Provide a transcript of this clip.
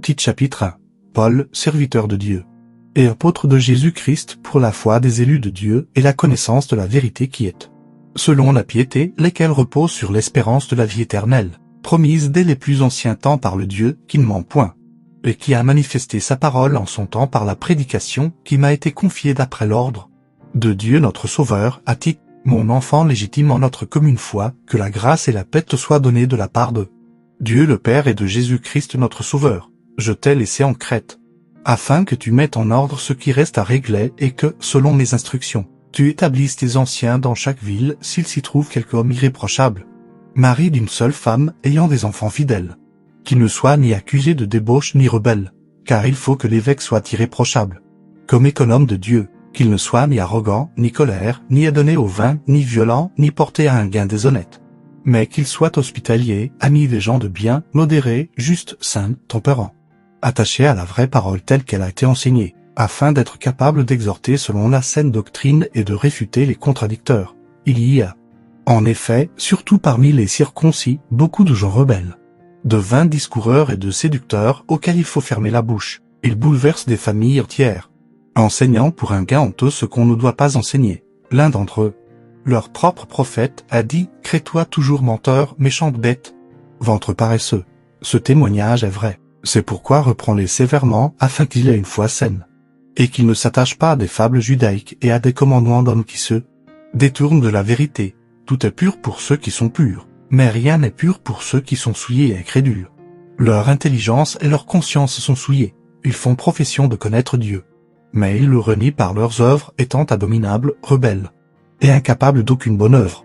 Titre chapitre 1. Paul, serviteur de Dieu et apôtre de Jésus-Christ pour la foi des élus de Dieu et la connaissance de la vérité qui est, selon la piété, lesquelles reposent sur l'espérance de la vie éternelle, promise dès les plus anciens temps par le Dieu qui ne ment point, et qui a manifesté sa parole en son temps par la prédication qui m'a été confiée d'après l'ordre de Dieu notre Sauveur, à titre, mon enfant légitime en notre commune foi, que la grâce et la paix te soient données de la part de Dieu le Père et de Jésus-Christ notre Sauveur. Je t'ai laissé en Crète, afin que tu mettes en ordre ce qui reste à régler et que, selon mes instructions, tu établisses tes anciens dans chaque ville s'il s'y trouve quelque homme irréprochable, mari d'une seule femme ayant des enfants fidèles, qui ne soit ni accusé de débauche ni rebelle, car il faut que l'évêque soit irréprochable, comme économe de Dieu, qu'il ne soit ni arrogant, ni colère, ni adonné au vin, ni violent, ni porté à un gain déshonnête, mais qu'il soit hospitalier, ami des gens de bien, modéré, juste, saint, tempérant, attaché à la vraie parole telle qu'elle a été enseignée, afin d'être capable d'exhorter selon la saine doctrine et de réfuter les contradicteurs. Il y a, en effet, surtout parmi les circoncis, beaucoup de gens rebelles, de vains discoureurs et de séducteurs auxquels il faut fermer la bouche. Ils bouleversent des familles entières, enseignant pour un gain honteux ce qu'on ne doit pas enseigner. L'un d'entre eux, leur propre prophète, a dit « Crée-toi toujours menteur, méchante bête, ventre paresseux ». Ce témoignage est vrai. C'est pourquoi reprends-les sévèrement afin qu'il ait une foi saine, et qu'il ne s'attache pas à des fables judaïques et à des commandements d'hommes qui se détournent de la vérité. Tout est pur pour ceux qui sont purs, mais rien n'est pur pour ceux qui sont souillés et crédules. Leur intelligence et leur conscience sont souillées. Ils font profession de connaître Dieu, mais ils le renient par leurs œuvres étant abominables, rebelles, et incapables d'aucune bonne œuvre.